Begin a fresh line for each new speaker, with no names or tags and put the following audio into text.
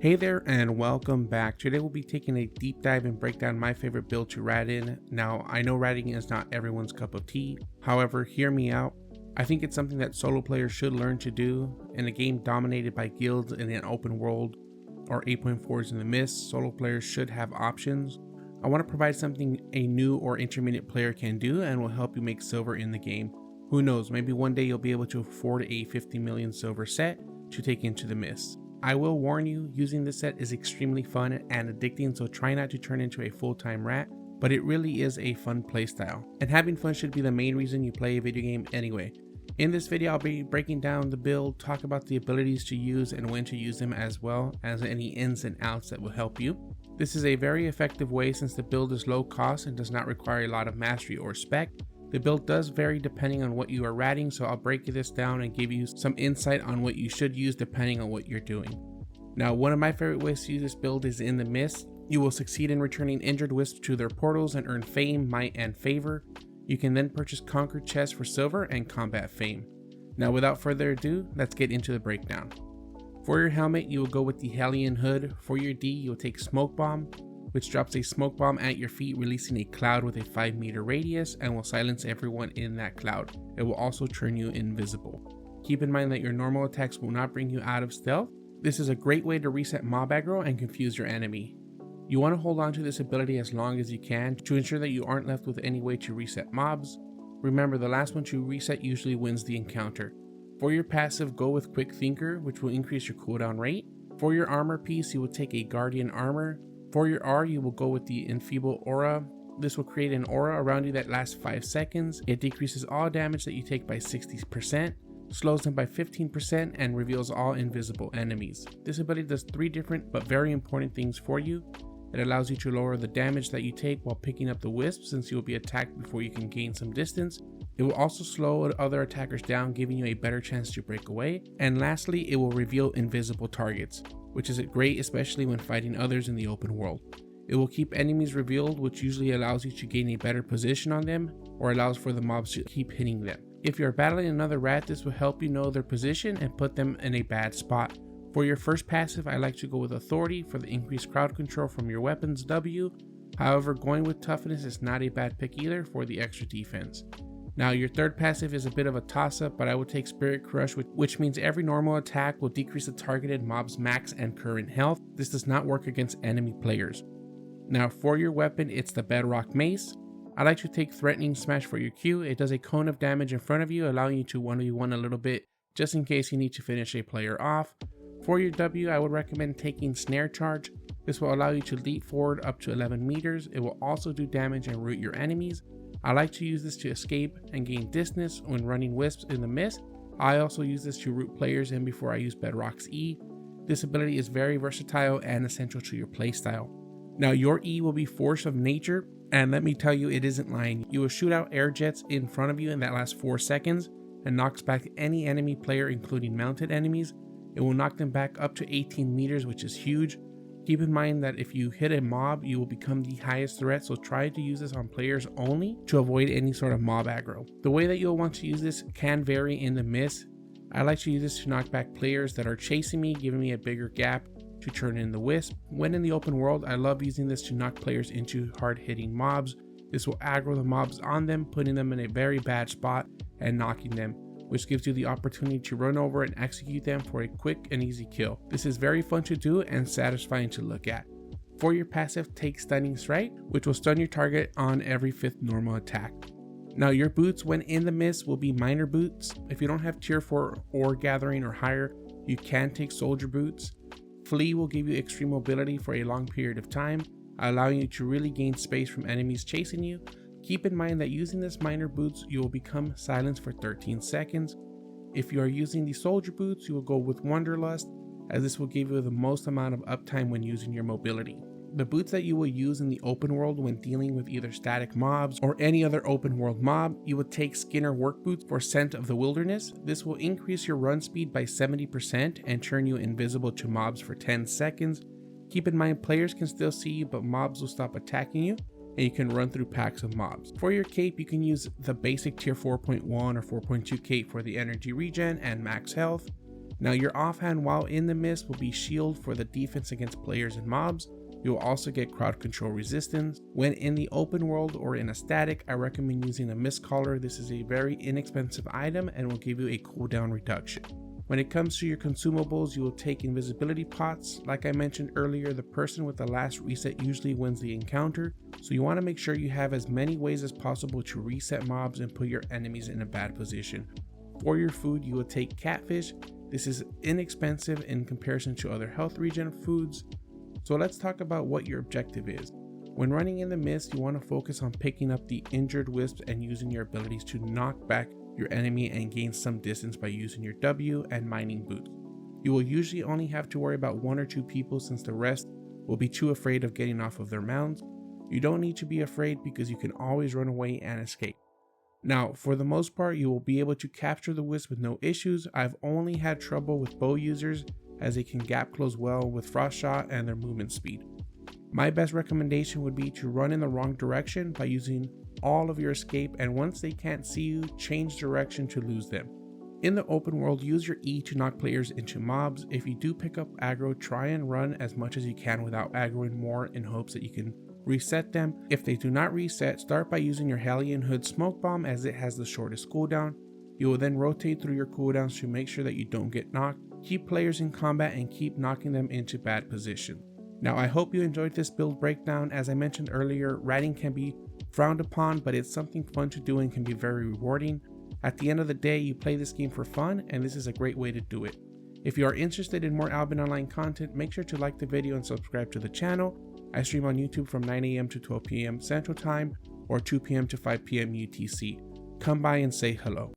Hey there and welcome back. Today we'll be taking a deep dive and break down my favorite build to rat in. Now, I know ratting is not everyone's cup of tea. However, hear me out. I think it's something that solo players should learn to do. In a game dominated by guilds in an open world or 8.4s in the mist, solo players should have options. I want to provide something a new or intermediate player can do and will help you make silver in the game. Who knows, maybe one day you'll be able to afford a 50 million silver set to take into the mist. I will warn you, using this set is extremely fun and addicting, so try not to turn into a full-time rat, but it really is a fun playstyle. And having fun should be the main reason you play a video game anyway. In this video, I'll be breaking down the build, talk about the abilities to use and when to use them, as well as any ins and outs that will help you. This is a very effective way since the build is low cost and does not require a lot of mastery or spec. The build does vary depending on what you are ratting, so I'll break this down and give you some insight on what you should use depending on what you're doing. Now, one of my favorite ways to use this build is in the mist. You will succeed in returning injured wisps to their portals and earn fame, might, and favor. You can then purchase conquered chests for silver and combat fame. Now, without further ado, let's get into the breakdown. For your helmet, you will go with the Hellion Hood. For your D, you'll take Smoke Bomb, which drops a smoke bomb at your feet, releasing a cloud with a 5-meter radius and will silence everyone in that cloud. It will also turn you invisible. Keep in mind that your normal attacks will not bring you out of stealth. This is a great way to reset mob aggro and confuse your enemy. You want to hold on to this ability as long as you can to ensure that you aren't left with any way to reset mobs. Remember, the last one to reset usually wins the encounter. For your passive, go with Quick Thinker, which will increase your cooldown rate. For your armor piece, you will take a Guardian Armor. For your R, you will go with the Enfeeble Aura. This will create an aura around you that lasts 5 seconds. It decreases all damage that you take by 60%, slows them by 15%, and reveals all invisible enemies. This ability does 3 different but very important things for you. It allows you to lower the damage that you take while picking up the wisp, since you will be attacked before you can gain some distance. It will also slow other attackers down, giving you a better chance to break away. And lastly, it will reveal invisible targets, which is great especially when fighting others in the open world. It will keep enemies revealed, which usually allows you to gain a better position on them or allows for the mobs to keep hitting them. If you're battling another rat, this will help you know their position and put them in a bad spot. For your first passive, I like to go with Authority for the increased crowd control from your weapons W. However, going with Toughness is not a bad pick either for the extra defense. Now, your third passive is a bit of a toss-up, but I would take Spirit Crush, which means every normal attack will decrease the targeted mob's max and current health. This does not work against enemy players. Now, for your weapon, it's the Bedrock Mace. I like to take Threatening Smash for your Q. It does a cone of damage in front of you, allowing you to 1v1 a little bit, just in case you need to finish a player off. For your W, I would recommend taking Snare Charge. This will allow you to leap forward up to 11 meters. It will also do damage and root your enemies. I like to use this to escape and gain distance when running wisps in the mist. I also use this to root players in before I use Bedrock's E. This ability is very versatile and essential to your playstyle. Now, your E will be Force of Nature, and let me tell you, it isn't lying. You will shoot out air jets in front of you, and that lasts 4 seconds and knocks back any enemy player, including mounted enemies. It will knock them back up to 18 meters, which is huge. Keep in mind that if you hit a mob, you will become the highest threat, so try to use this on players only to avoid any sort of mob aggro. The way that you'll want to use this can vary in the mist. I like to use this to knock back players that are chasing me, giving me a bigger gap to turn in the wisp. When in the open world, I love using this to knock players into hard-hitting mobs. This will aggro the mobs on them, putting them in a very bad spot and knocking them, which gives you the opportunity to run over and execute them for a quick and easy kill. This is very fun to do and satisfying to look at. For your passive, take Stunning Strike, which will stun your target on every 5th normal attack. Now, your boots when in the mist will be Miner Boots. If you don't have tier 4 or Gathering or higher, you can take Soldier Boots. Flee will give you extreme mobility for a long period of time, allowing you to really gain space from enemies chasing you. Keep in mind that using this Miner Boots, you will become silenced for 13 seconds. If you are using the Soldier Boots, you will go with Wanderlust, as this will give you the most amount of uptime when using your mobility. The boots that you will use in the open world when dealing with either static mobs or any other open world mob, you would take Skinner Work Boots for Scent of the Wilderness. This will increase your run speed by 70% and turn you invisible to mobs for 10 seconds. Keep in mind, players can still see you, but mobs will stop attacking you, and you can run through packs of mobs. For your cape, you can use the basic tier 4.1 or 4.2 cape for the energy regen and max health. Now your offhand while in the mist will be shield for the defense against players and mobs. You will also get crowd control resistance. When in the open world or in a static, I recommend using a mist collar. This is a very inexpensive item and will give you a cooldown reduction. When it comes to your consumables, you will take invisibility pots. Like I mentioned earlier, the person with the last reset usually wins the encounter, so you want to make sure you have as many ways as possible to reset mobs and put your enemies in a bad position. For your food, you will take catfish. This is inexpensive in comparison to other health regen foods. So let's talk about what your objective is. When running in the mist, you want to focus on picking up the injured wisps and using your abilities to knock back your enemy and gain some distance by using your W and mining boots. You will usually only have to worry about 1 or 2 people since the rest will be too afraid of getting off of their mounts. You don't need to be afraid because you can always run away and escape. Now, for the most part, you will be able to capture the wisp with no issues. I've only had trouble with bow users as they can gap close well with frost shot and their movement speed. My best recommendation would be to run in the wrong direction by using all of your escape, and once they can't see you, change direction to lose them. In the open world, use your E to knock players into mobs. If you do pick up aggro, try and run as much as you can without aggroing more in hopes that you can reset them. If they do not reset, start by using your Hellion Hood Smoke Bomb as it has the shortest cooldown. You will then rotate through your cooldowns to make sure that you don't get knocked. Keep players in combat and keep knocking them into bad position. Now I hope you enjoyed this build breakdown. As I mentioned earlier, ratting can be frowned upon, but it's something fun to do and can be very rewarding. At the end of the day, you play this game for fun, and this is a great way to do it. If you are interested in more Albion Online content, make sure to like the video and subscribe to the channel. I stream on YouTube from 9 AM to 12 PM Central Time or 2 PM to 5 PM UTC. Come by and say hello.